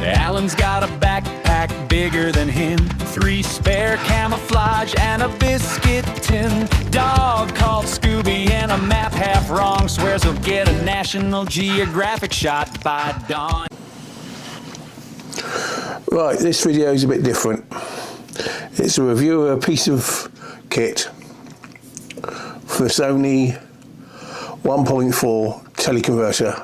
Alan's got a backpack bigger than him, 3 spare camouflage and a biscuit tin. Dog called Scooby and a map half wrong, swears he'll get a National Geographic shot by dawn. Right, this video is a bit different. It's a review of a piece of kit for the Sony 1.4 teleconverter.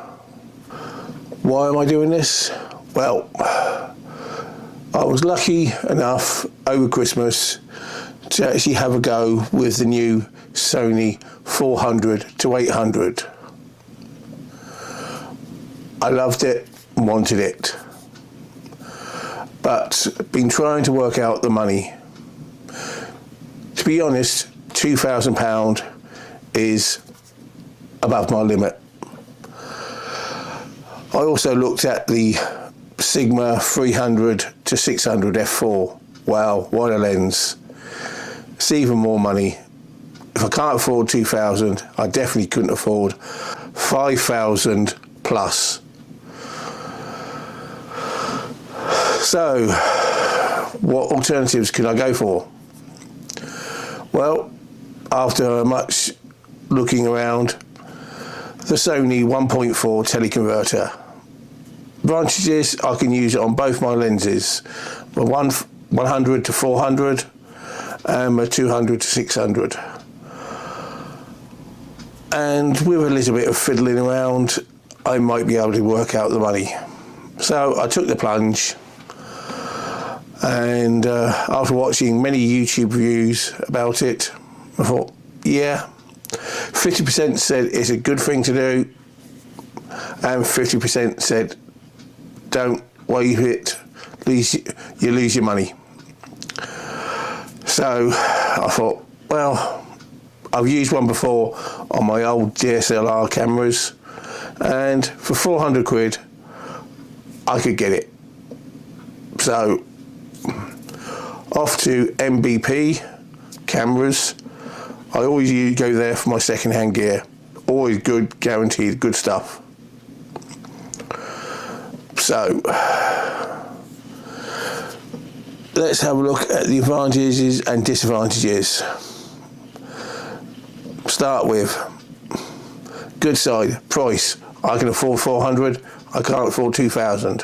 Why am I doing this? Well, I was lucky enough over Christmas to actually have a go with the new Sony 400 to 800. I loved it, wanted it, but been trying to work out the money. To be honest, £2,000 is above my limit. I also looked at the Sigma 300 to 600 f4. Wow, what a lens. It's even more money. If I can't afford 2,000, I definitely couldn't afford 5,000 plus. So, what alternatives can I go for? Well, after much looking around, the Sony 1.4 teleconverter. Advantages, I can use it on both my lenses, the 100 to 400 and the 200 to 600. And with a little bit of fiddling around, I might be able to work out the money. So I took the plunge, and after watching many YouTube reviews about it, I thought, yeah, 50% said it's a good thing to do, and 50% said don't wave it, you lose your money. So I thought, well, I've used one before on my old DSLR cameras, and for 400 quid I could get it. So off to MBP cameras. I always go there for my second-hand gear. Always good, guaranteed good stuff. So let's have a look at the advantages and disadvantages. Start with good side, price. I can afford 400, I can't afford 2,000.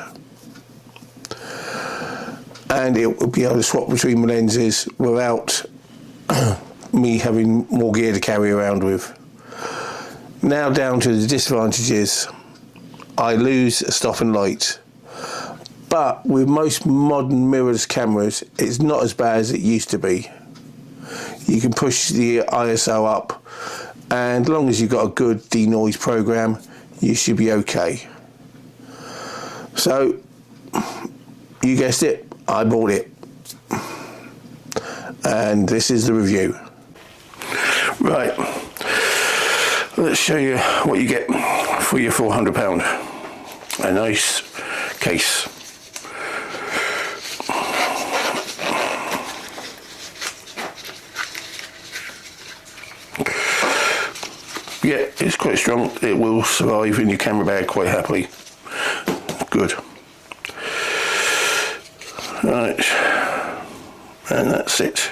And it will be able to swap between my lenses without me having more gear to carry around with. Now down to the disadvantages. I lose a stop and light, but with most modern mirrorless cameras it's not as bad as it used to be. You can push the ISO up, and as long as you've got a good denoise program, you should be okay. So you guessed it, I bought it, and this is the review. Right, let's show you what you get for your £400. A nice case. Yeah, it's quite strong. It will survive in your camera bag quite happily. Good. Right, and that's it.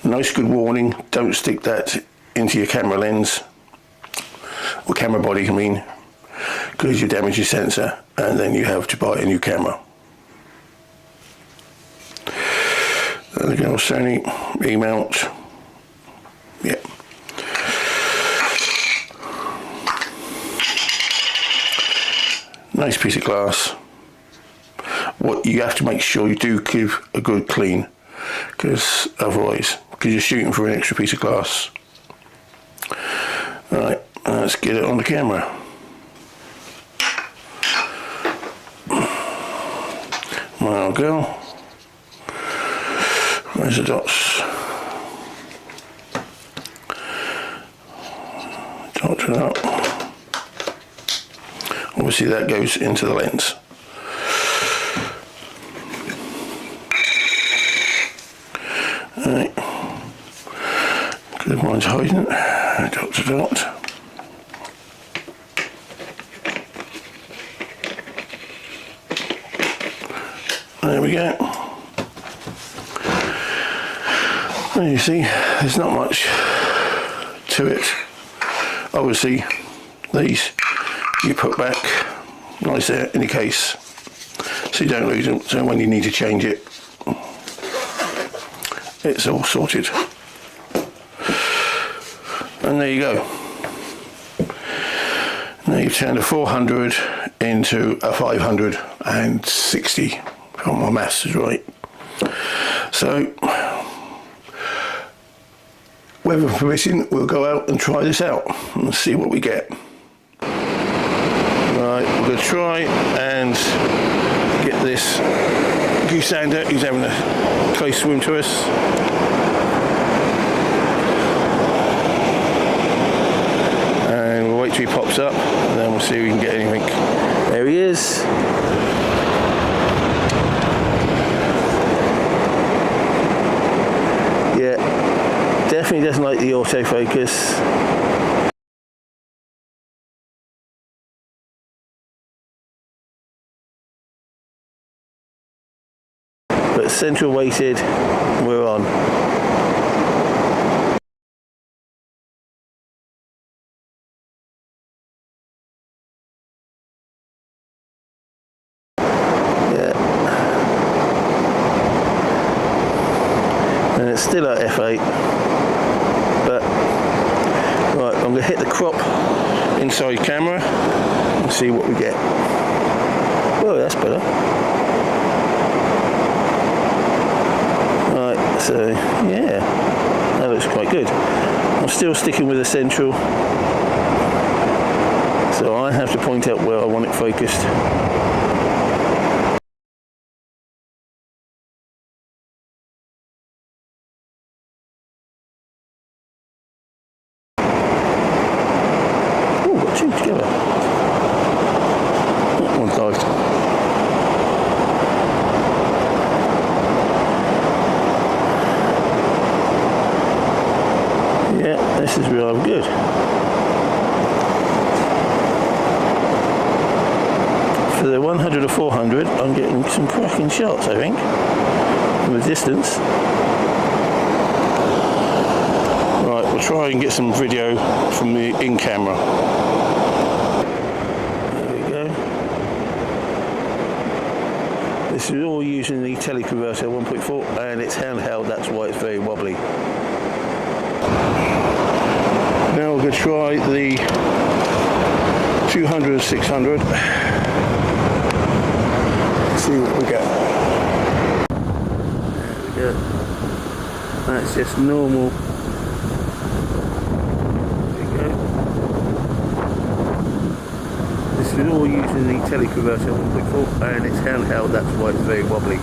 Nice good warning, don't stick that into your camera lens, or camera body I mean, because you damage your sensor and then you have to buy a new camera. There we go, Sony remount. Yeah. Nice piece of glass. What you have to make sure you do give a good clean, because otherwise, because you're shooting for an extra piece of glass. Right, let's get it on the camera. There we go. Where's the dots? Dot it up. Obviously that goes into the lens. Right. Good, mine's hiding. Dot to dot. There we go. And you see, there's not much to it. Obviously, these you put back nice there in the case, so you don't lose them. So when you need to change it, it's all sorted. And there you go. Now you've turned a 400 into a 560, if my maths is right. So, weather permitting, we'll go out and try this out and see what we get. Right, we're going to try and get this goosander who's having a close swim to us. And we'll wait till he pops up and then we'll see if we can get anything. There he is. Yeah, definitely doesn't like the autofocus. But central weighted, we're on. Yeah. And it's still at f8. But right, I'm gonna hit the crop inside camera and see what we get. Oh, that's better. Right, so yeah, that looks quite good. I'm still sticking with the central, so I have to point out where I want it focused. Oh, got two together. That one dived. Yeah, this is rather good. For the 100 or 400, I'm getting some cracking shots, I think, from a distance. Right, we'll try and get some video from the in-camera. There we go. This is all using the Tele converter 1.4, and it's handheld, that's why it's very wobbly. Now we're going to try the 200 600. See what we get. There we go. That's just normal. There we go. This is all using the Tele converter 1.4, and it's handheld, that's why it's very wobbly.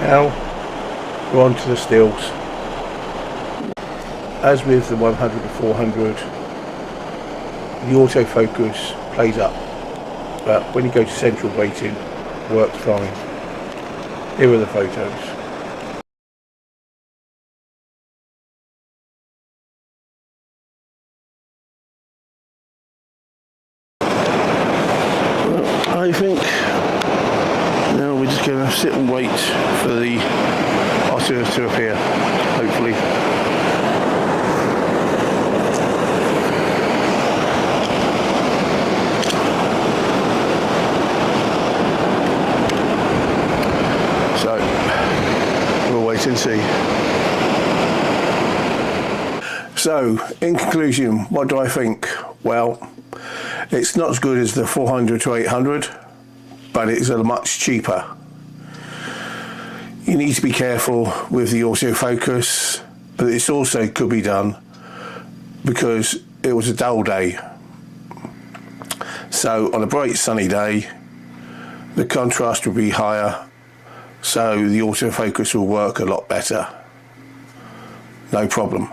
Now we're on to the stills. As with the 100 to 400, the autofocus plays up, but when you go to central weighting, it works fine. Here are the photos. Well, I think now we're just going to sit and wait for the otter to appear, hopefully. So, we'll wait and see. So, in conclusion, what do I think? Well, it's not as good as the 400 to 800, but it's much cheaper. You need to be careful with the autofocus, but this also could be done because it was a dull day. So on a bright sunny day, the contrast will be higher, so the autofocus will work a lot better. No problem.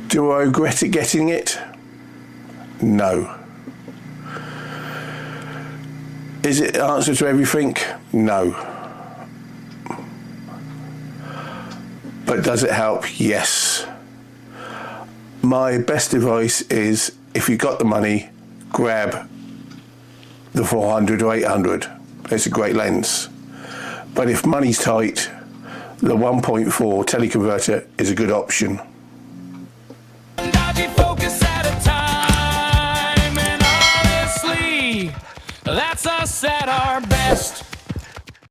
Do I regret getting it? No. Is it the answer to everything? No. But does it help? Yes. My best advice is, if you've got the money, grab the 400 or 800. It's a great lens. But if money's tight, the 1.4 teleconverter is a good option. Dodgy focus at a time, and honestly, that's us at our best.